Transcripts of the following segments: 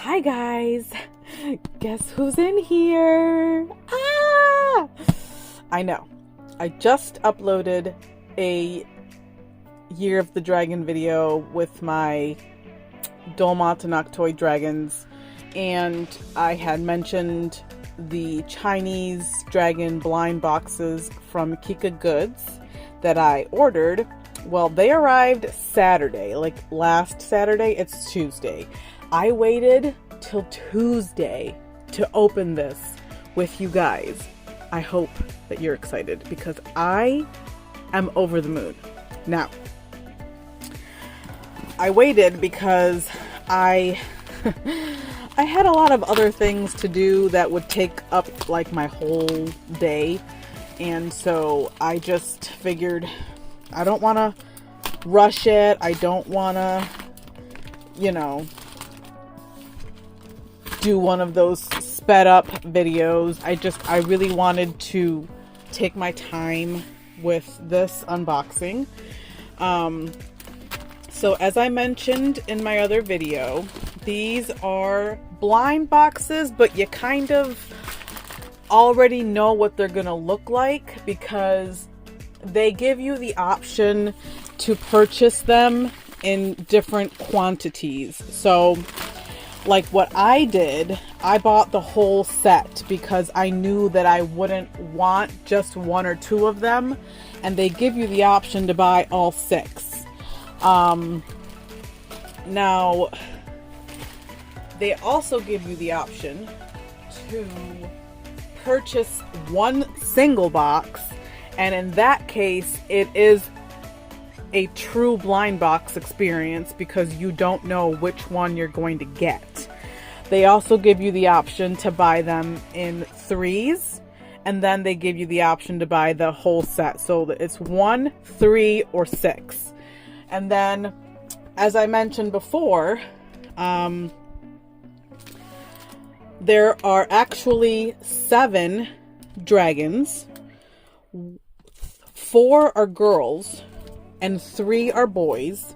Hi guys, guess who's in here? Ah! I know, I just uploaded a Year of the Dragon video with my Dolmat and Octoy dragons, and I had mentioned the Chinese dragon blind boxes from Kika Goods that I ordered. Well, they arrived Saturday, like last Saturday. It's Tuesday. I waited till Tuesday to open this with you guys. I hope that you're excited because I am over the moon. Now, I waited because I had a lot of other things to do that would take up like my whole day. And so I just figured I don't want to rush it. I don't want to, do one of those sped up videos. I really wanted to take my time with this unboxing. So as I mentioned in my other video, these are blind boxes, but you kind of already know what they're gonna look like because they give you the option to purchase them in different quantities. So like what I did, I bought the whole set because I knew that I wouldn't want just one or two of them, and they give you the option to buy all 6. Now, they also give you the option to purchase one single box, and in that case, it is a true blind box experience because you don't know which one you're going to get. They also give you the option to buy them in 3s, and then they give you the option to buy the whole set. So it's 1, 3, or 6. And then, as I mentioned before, there are actually 7 dragons. 4 are girls and 3 are boys.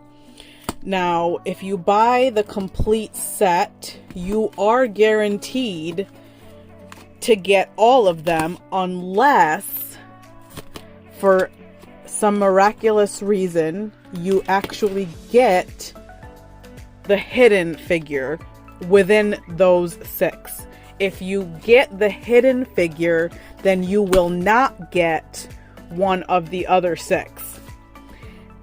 Now, if you buy the complete set, you are guaranteed to get all of them unless, for some miraculous reason, you actually get the hidden figure within those 6. If you get the hidden figure, then you will not get one of the other 6.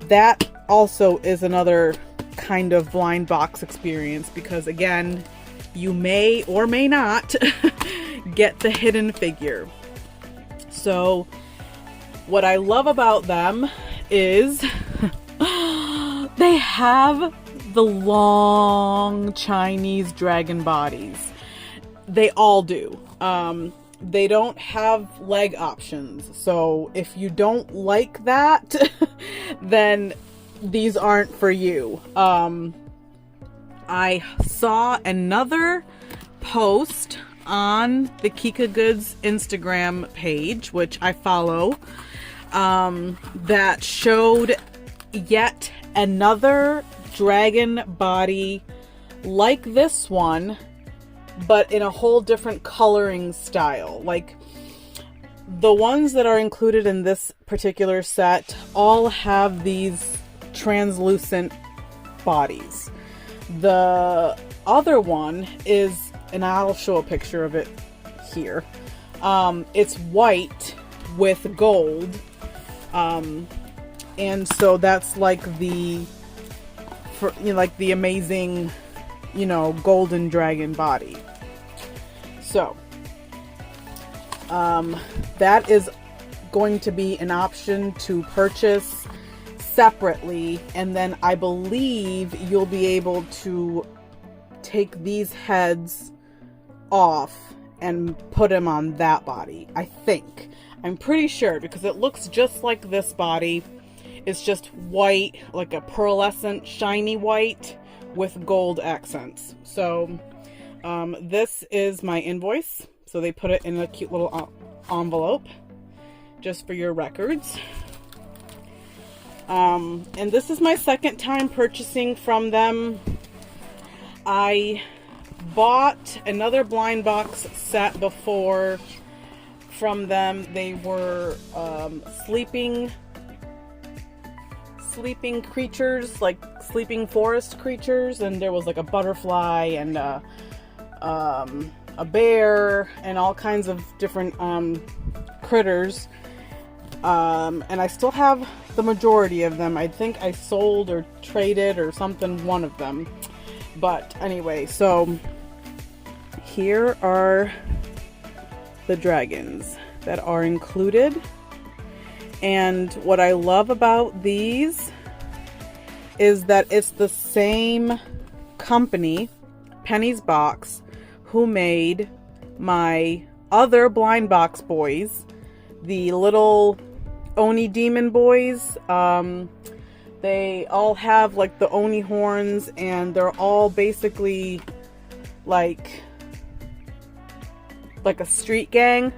That also is another kind of blind box experience because, again, you may or may not get the hidden figure. So what I love about them is they have the long Chinese dragon bodies. They all do. They don't have leg options. So if you don't like that, then these aren't for you. I saw another post on the Kika Goods Instagram page, which I follow, that showed yet another dragon body like this one, but in a whole different coloring style. Like the ones that are included in this particular set all have these translucent bodies. The other one is, and I'll show a picture of it here. It's white with gold. And so that's like the amazing, golden dragon body. So, that is going to be an option to purchase separately, and then I believe you'll be able to take these heads off and put them on that body. I'm pretty sure because it looks just like this body. It's just white, like a pearlescent, shiny white with gold accents. So this is my invoice. So they put it in a cute little envelope just for your records. And this is my second time purchasing from them. I bought another blind box set before from them. They were sleeping creatures, like sleeping forest creatures, and there was like a butterfly and a bear and all kinds of different critters, and I still have the majority of them. I think I sold or traded or something, one of them. But anyway, so here are the dragons that are included. And what I love about these is that it's the same company, Penny's Box, who made my other blind box boys, the little Oni demon boys. They all have like the Oni horns, and they're all basically like a street gang.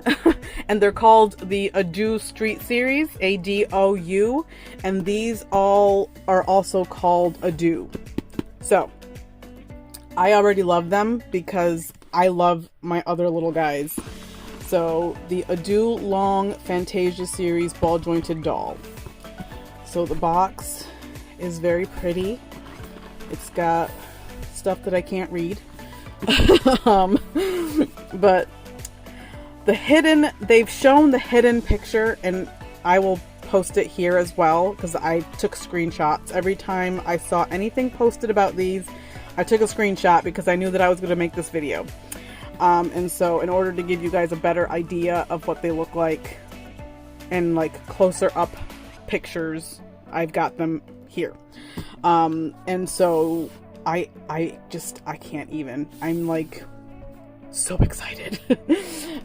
And they're called the Adou Street series, Adou, and these all are also called Adou. So I already love them because I love my other little guys. So the Adou-Loong Fantasia series ball jointed doll. So the box is very pretty. It's got stuff that I can't read. But they've shown the hidden picture, and I will post it here as well because I took screenshots. Every time I saw anything posted about these, I took a screenshot because I knew that I was going to make this video. And so in order to give you guys a better idea of what they look like and like closer up pictures, I've got them here. And so I can't even. I'm like so excited.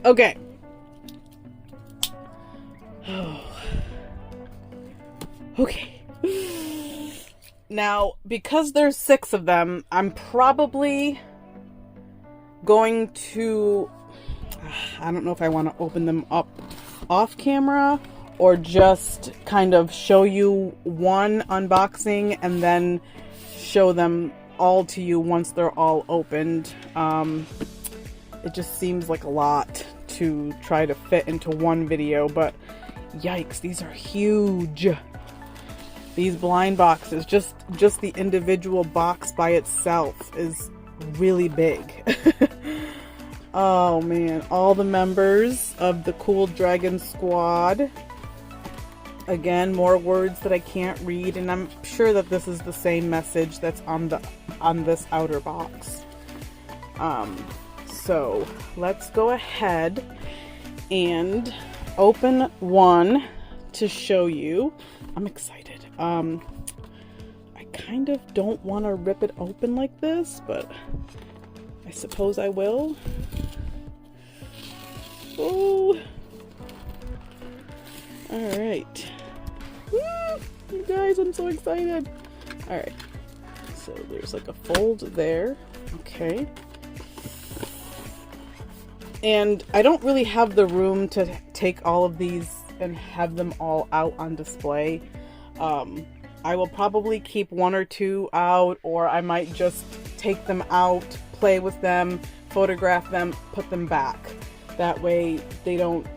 Okay. Okay. Now, because there's 6 of them, I'm probably going to, I don't know if I want to open them up off camera or just kind of show you one unboxing and then show them all to you once they're all opened. It just seems like a lot to try to fit into one video, but yikes, these are huge. These blind boxes, just the individual box by itself is really big. Oh man, all the members of the Cool Dragon Squad. Again, more words that I can't read, and I'm sure that this is the same message that's on this outer box. So let's go ahead and open one to show you. I'm excited. I kind of don't want to rip it open like this, but I suppose I will. Oh, all right. Woo! You guys, I'm so excited. All right, so there's like a fold there. Okay. And I don't really have the room to take all of these and have them all out on display. I will probably keep 1 or 2 out, or I might just take them out, play with them, photograph them, put them back. That way they don't,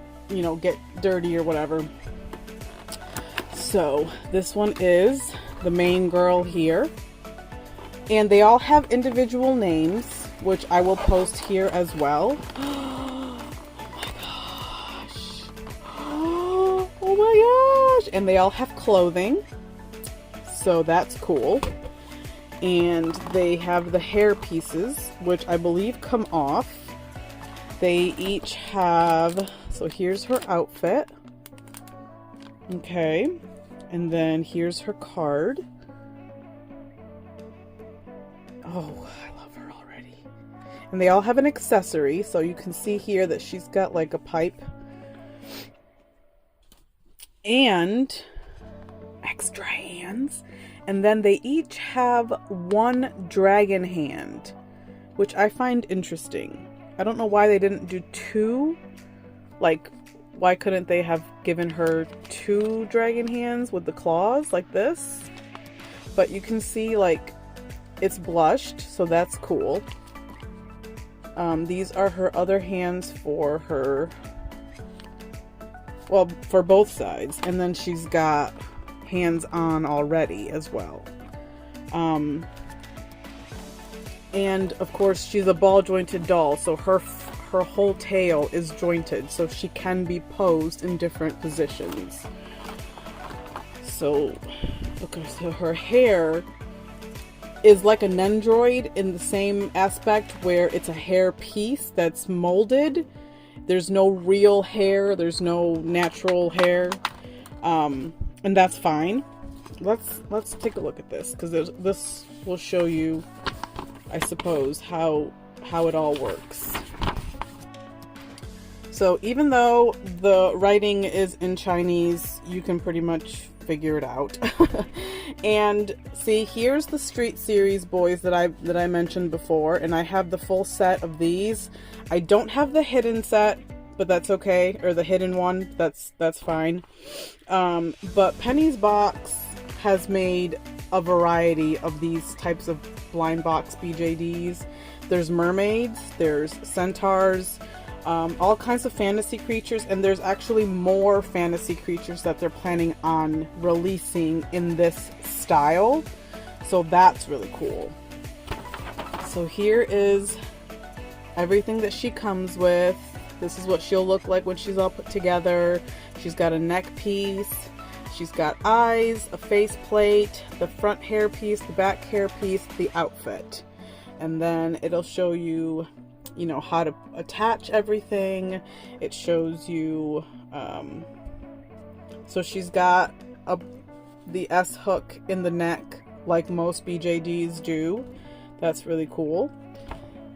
get dirty or whatever. So this one is the main girl here. And they all have individual names, which I will post here as well. Oh my gosh! And they all have clothing, so that's cool. And they have the hair pieces, which I believe come off. They each have, so here's her outfit. Okay, and then here's her card. Oh, I love her already. And they all have an accessory, so you can see here that she's got like a pipe and extra hands. And then they each have 1 dragon hand, which I find interesting. I don't know why they didn't do 2. Like, why couldn't they have given her 2 dragon hands with the claws like this? But you can see, like, it's blushed, so that's cool. These are her other hands for her, well, for both sides. And then she's got hands on already as well. And of course she's a ball jointed doll, so her whole tail is jointed, so she can be posed in different positions. So, okay, so her hair is like a Nendroid in the same aspect where it's a hair piece that's molded. There's no real hair, there's no natural hair, and that's fine. Let's take a look at this, because this will show you, I suppose, how it all works. So even though the writing is in Chinese, you can pretty much figure it out. And see, here's the Street Series boys that I mentioned before, and I have the full set of these. I don't have the hidden set, but that's okay, or the hidden one. That's fine. But Penny's Box has made a variety of these types of blind box BJDs. There's mermaids, there's centaurs, all kinds of fantasy creatures, and there's actually more fantasy creatures that they're planning on releasing in this style. So that's really cool. So here is everything that she comes with. This is what she'll look like when she's all put together. She's got a neck piece. She's got eyes, a face plate, the front hair piece, the back hair piece, the outfit. And then it'll show you, you know, how to attach everything. It shows you, so she's got the S hook in the neck like most BJDs do. That's really cool.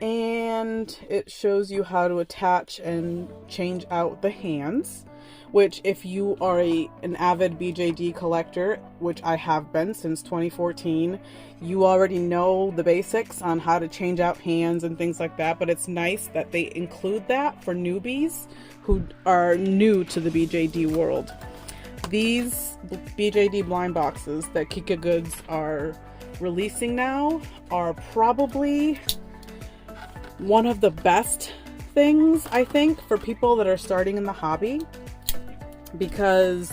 And it shows you how to attach and change out the hands, which if you are an avid BJD collector, which I have been since 2014, you already know the basics on how to change out hands and things like that, but it's nice that they include that for newbies who are new to the BJD world. These BJD blind boxes that Kika Goods are releasing now are probably one of the best things, I think, for people that are starting in the hobby, because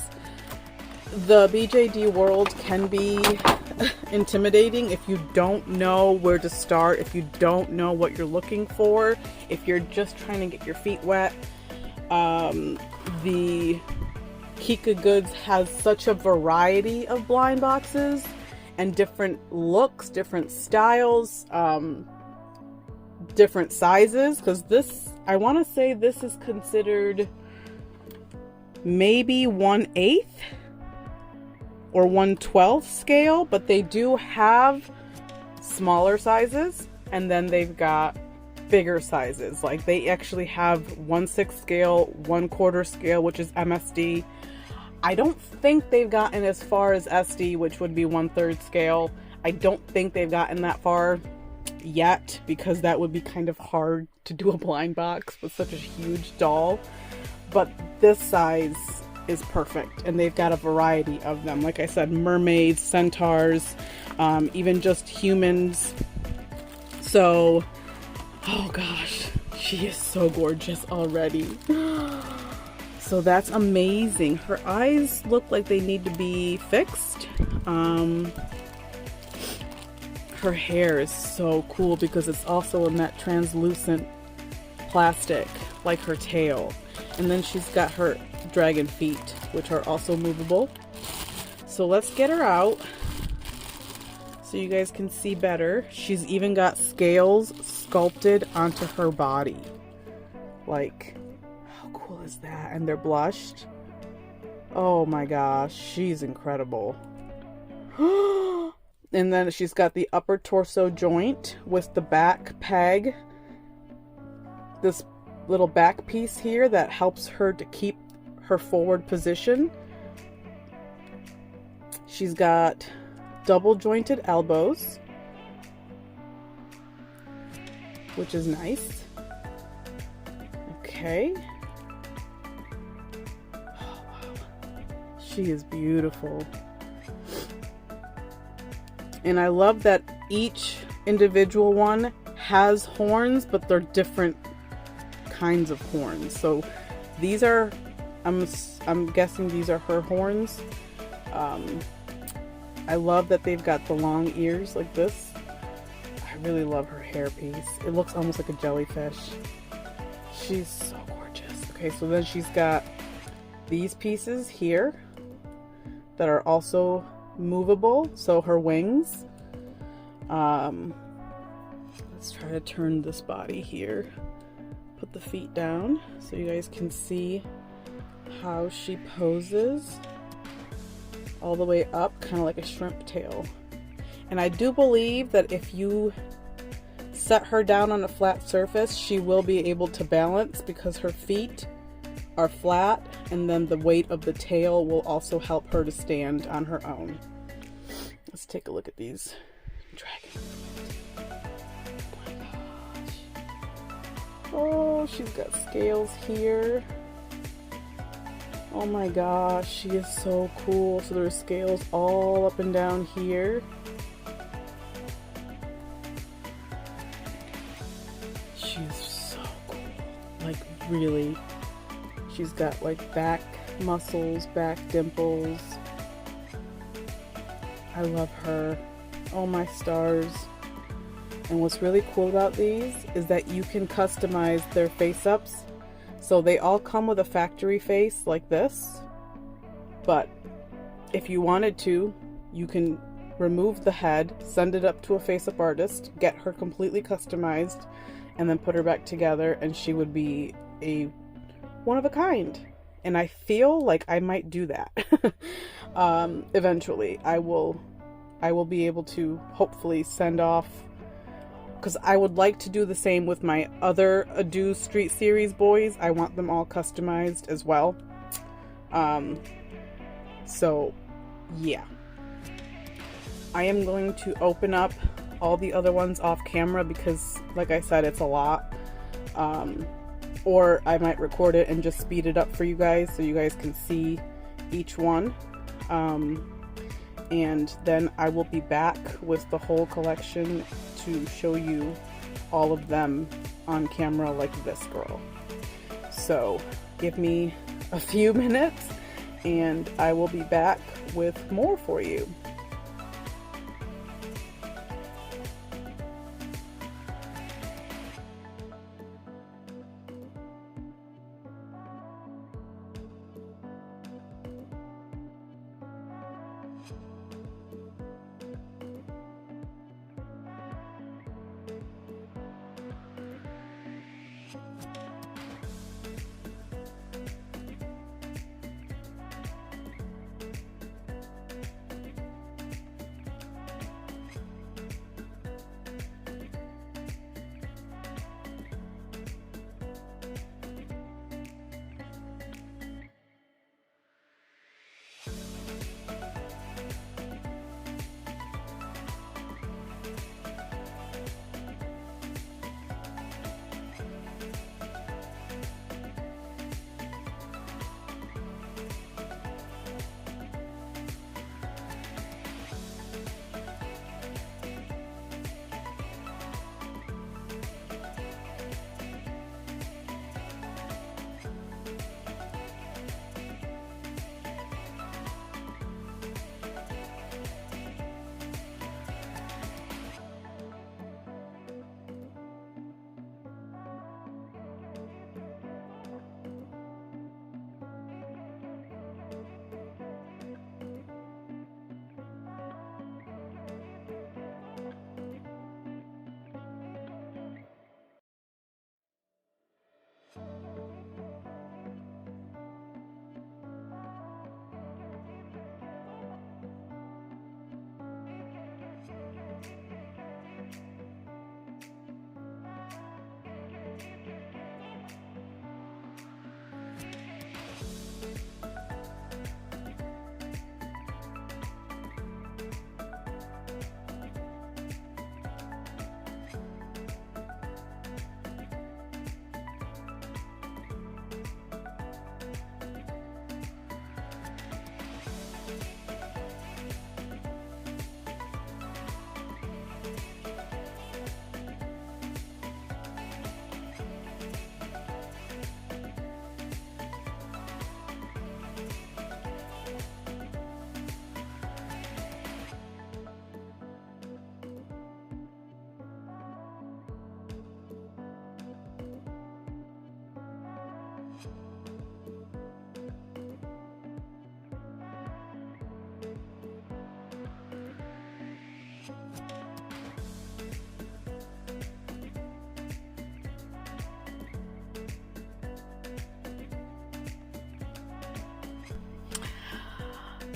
the BJD world can be intimidating if you don't know where to start, if you don't know what you're looking for, if you're just trying to get your feet wet. The Kika Goods has such a variety of blind boxes and different looks, different styles, different sizes, because this, I want to say this is considered maybe 1/8 or 1/12 scale, but they do have smaller sizes, and then they've got bigger sizes. Like they actually have 1/6 scale, 1/4 scale, which is MSD. I don't think they've gotten as far as SD, which would be 1/3 scale. I don't think they've gotten that far yet, because that would be kind of hard to do a blind box with such a huge doll. But this size is perfect, and they've got a variety of them. Like I said, mermaids, centaurs, even just humans. So, oh gosh, she is so gorgeous already. So that's amazing. Her eyes look like they need to be fixed. Her hair is so cool because it's also in that translucent plastic, like her tail. And then she's got her dragon feet, which are also movable. So let's get her out so you guys can see better. She's even got scales sculpted onto her body. Like, how cool is that? And they're blushed. Oh my gosh, she's incredible. And then she's got the upper torso joint with the back peg. This little back piece here that helps her to keep her forward position. She's got double jointed elbows, which is nice. Okay. Oh, wow. She is beautiful. And I love that each individual one has horns, but they're different kinds of horns. So these are, I'm guessing these are her horns. I love that they've got the long ears like this. I really love her hair piece. It looks almost like a jellyfish. She's so gorgeous. Okay, so then she's got these pieces here that are also movable. So her wings. Let's try to turn this body here. Put the feet down so you guys can see how she poses. All the way up, kind of like a shrimp tail. And I do believe that if you set her down on a flat surface, she will be able to balance because her feet are flat, and then the weight of the tail will also help her to stand on her own. Let's take a look at these dragons. Oh my gosh. Oh, she's got scales here. Oh my gosh, she is so cool. So there's scales all up and down here. She's so cool. Like, really. She's got like back muscles, back dimples. I love her. Oh my stars. And what's really cool about these is that you can customize their face ups. So they all come with a factory face like this, but if you wanted to, you can remove the head, send it up to a face-up artist, get her completely customized, and then put her back together, and she would be a one of a kind. And I feel like I might do that. Eventually, I will be able to hopefully send off, because I would like to do the same with my other Adou Street Series boys. I want them all customized as well. So, yeah. I am going to open up all the other ones off camera because, like I said, it's a lot. Or I might record it and just speed it up for you guys so you guys can see each one. And then I will be back with the whole collection to show you all of them on camera like this girl. So give me a few minutes and I will be back with more for you.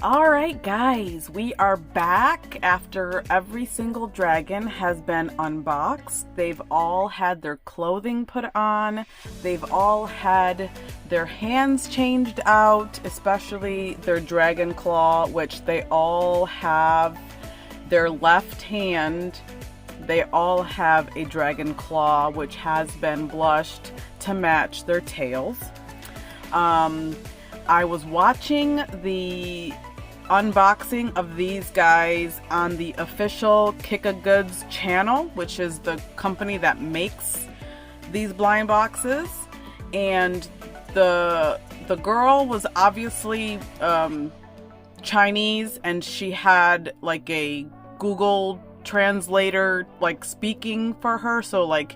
Alright guys, we are back after every single dragon has been unboxed. They've all had their clothing put on. They've all had their hands changed out, especially their dragon claw, which they all have their left hand. They all have a dragon claw, which has been blushed to match their tails. I was watching the unboxing of these guys on the official Kick-A-Goods channel, which is the company that makes these blind boxes, and the girl was obviously Chinese, and she had like a Google translator like speaking for her, so like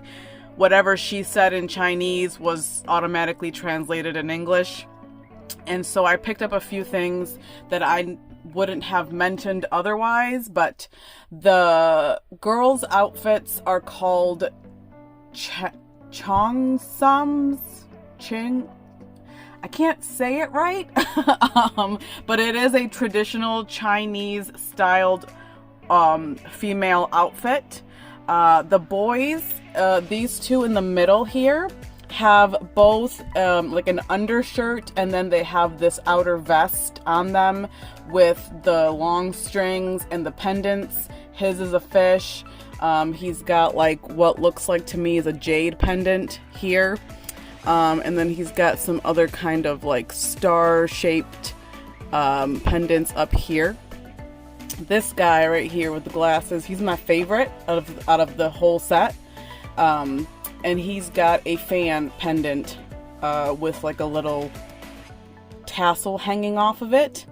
whatever she said in Chinese was automatically translated in English. And so I picked up a few things that I wouldn't have mentioned otherwise, but the girls' outfits are called cheongsams. I can't say it right, but it is a traditional Chinese styled female outfit. The boys, these two in the middle here, have both like an undershirt, and then they have this outer vest on them with the long strings and the pendants. His is a fish. He's got like what looks like to me is a jade pendant here, and then he's got some other kind of like star shaped pendants up here. This guy right here with the glasses, he's my favorite out of the whole set. And he's got a fan pendant with like a little tassel hanging off of it.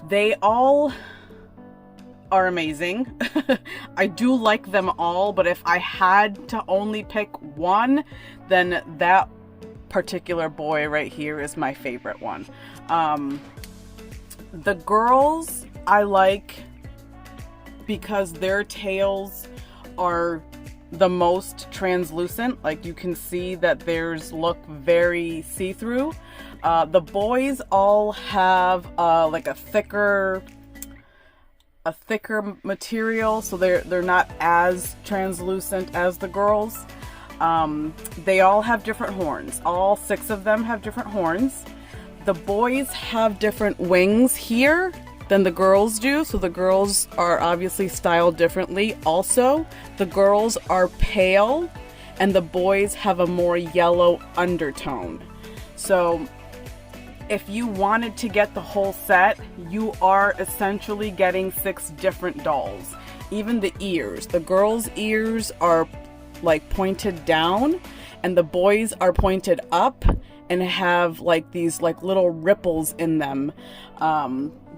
They all are amazing. I do like them all, but if I had to only pick one, then that particular boy right here is my favorite one. The girls I like because their tails are the most translucent. Like you can see that theirs look very see-through. The boys all have like a thicker material, so they're not as translucent as the girls. They all have different horns. All 6 of them have different horns. The boys have different wings here than the girls do, so the girls are obviously styled differently. Also, the girls are pale and the boys have a more yellow undertone. So if you wanted to get the whole set, you are essentially getting 6 different dolls. Even the ears. The girls' ears are like pointed down and the boys are pointed up and have like these like little ripples in them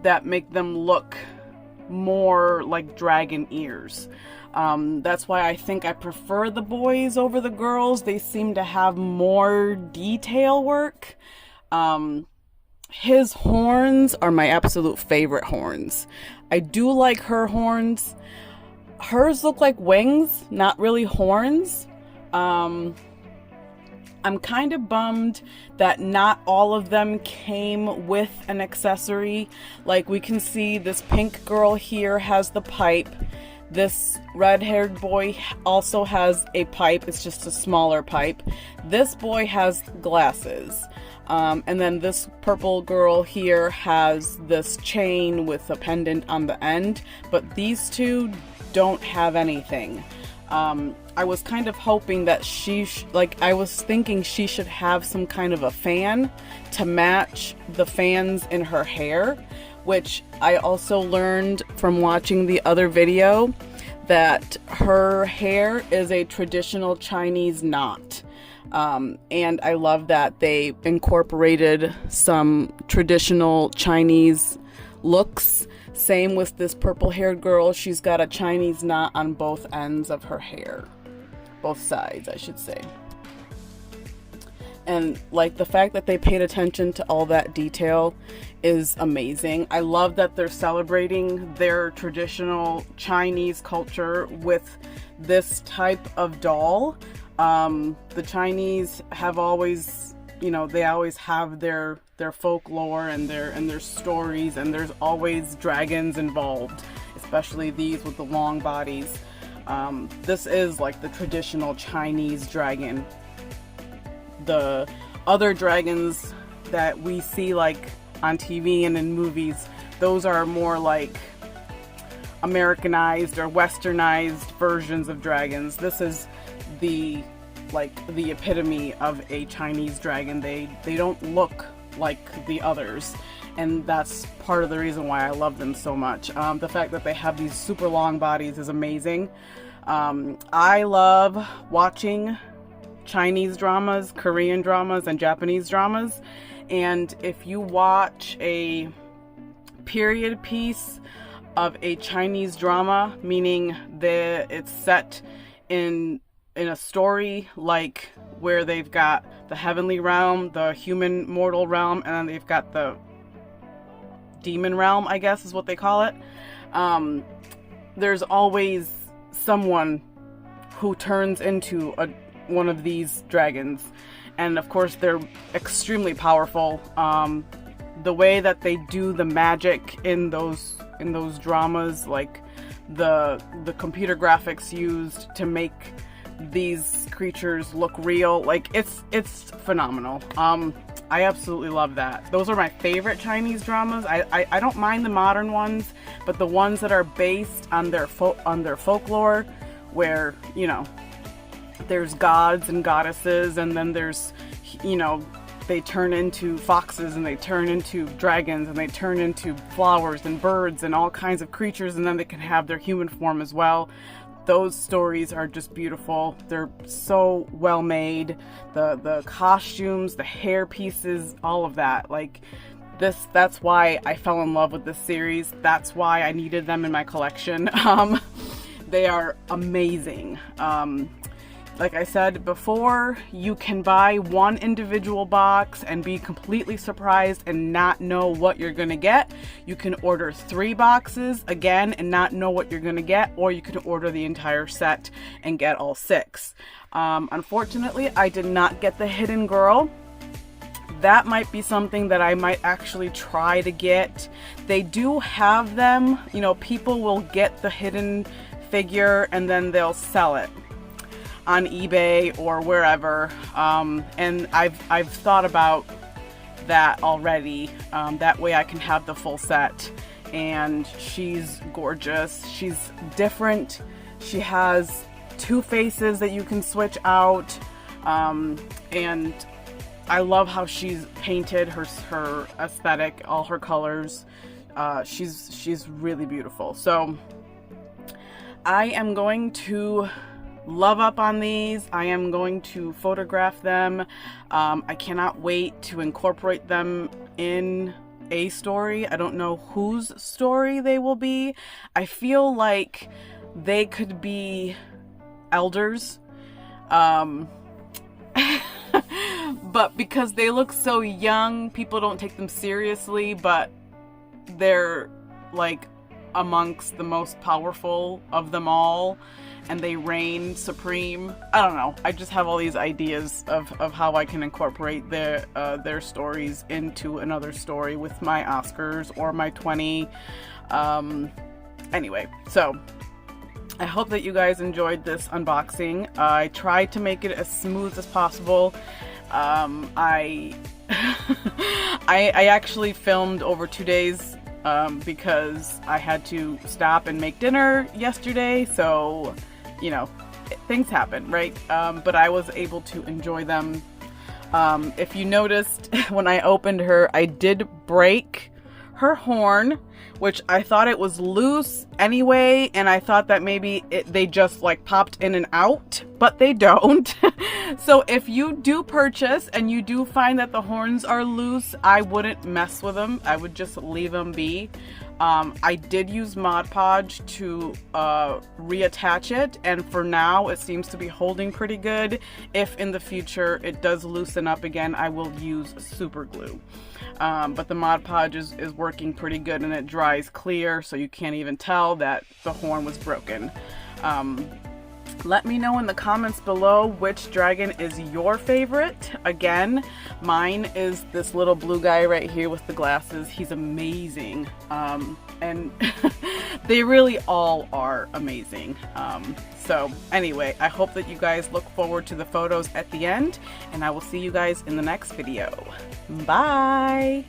that make them look more like dragon ears. That's why I think I prefer the boys over the girls. They seem to have more detail work. His horns are my absolute favorite horns. I do like her horns. Hers look like wings, not really horns. I'm kind of bummed that not all of them came with an accessory. Like we can see this pink girl here has the pipe. This red-haired boy also has a pipe. It's just a smaller pipe. This boy has glasses. And then this purple girl here has this chain with a pendant on the end. But these two don't have anything. I was kind of hoping that I was thinking she should have some kind of a fan to match the fans in her hair, which I also learned from watching the other video that her hair is a traditional Chinese knot. And I love that they incorporated some traditional Chinese looks. Same with this purple haired girl. She's got a Chinese knot on both ends of her hair. Both sides, I should say. And like the fact that they paid attention to all that detail is amazing. I love that they're celebrating their traditional Chinese culture with this type of doll. The Chinese have always, they always have their their folklore and their stories, and there's always dragons involved, especially these with the long bodies. This is like the traditional Chinese dragon. The other dragons that we see like on TV and in movies, those are more like Americanized or westernized versions of dragons. This is the epitome of a Chinese dragon. They don't look like the others, and that's part of the reason why I love them so much. The fact that they have these super long bodies is amazing. I love watching Chinese dramas, Korean dramas, and Japanese dramas, and if you watch a period piece of a Chinese drama, meaning that it's set in a story like where they've got the heavenly realm, the human mortal realm, and then they've got the demon realm, I guess is what they call it. There's always someone who turns into one of these dragons, and of course they're extremely powerful. The way that they do the magic in those dramas, like the computer graphics used to make these creatures look real, like it's phenomenal. I absolutely love that. Those are my favorite Chinese dramas. I don't mind the modern ones, but the ones that are based on their folklore, where, you know, there's gods and goddesses, and then there's, you know, they turn into foxes, and they turn into dragons, and they turn into flowers and birds and all kinds of creatures, and then they can have their human form as well. Those stories are just beautiful. They're so well made. The costumes, the hair pieces, all of that. Like that's why I fell in love with this series. That's why I needed them in my collection. They are amazing. Like I said before, you can buy one individual box and be completely surprised and not know what you're gonna get. You can order 3 boxes again and not know what you're gonna get, or you can order the entire set and get all 6. Unfortunately, I did not get the Hidden Girl. That might be something that I might actually try to get. They do have them, you know, people will get the hidden figure and then they'll sell it on eBay or wherever, and I've thought about that already. That way I can have the full set. And she's gorgeous. She's different. She has 2 faces that you can switch out, and I love how she's painted, her aesthetic, all her colors. She's really beautiful. So I am going to love up on these. I am going to photograph them. I cannot wait to incorporate them in a story. I don't know whose story they will be. I feel like they could be elders. But because they look so young, people don't take them seriously, but they're like amongst the most powerful of them all, and they reign supreme. I don't know. I just have all these ideas of how I can incorporate their stories into another story with my Oscars or my 20. Anyway, so I hope that you guys enjoyed this unboxing. I tried to make it as smooth as possible. I actually filmed over 2 days because I had to stop and make dinner yesterday, so you know, things happen, right? But I was able to enjoy them. If you noticed, when I opened her, I did break her horn, which I thought it was loose anyway, and I thought that maybe they just like popped in and out, but they don't. So if you do purchase and you do find that the horns are loose, I wouldn't mess with them. I would just leave them be. I did use Mod Podge to reattach it, and for now it seems to be holding pretty good. If in the future it does loosen up again, I will use super glue. But the Mod Podge is working pretty good, and it dries clear, so you can't even tell that the horn was broken. Let me know in the comments below which dragon is your favorite. Again, mine is this little blue guy right here with the glasses. He's amazing. And they really all are amazing. So anyway, I hope that you guys look forward to the photos at the end, and I will see you guys in the next video. Bye!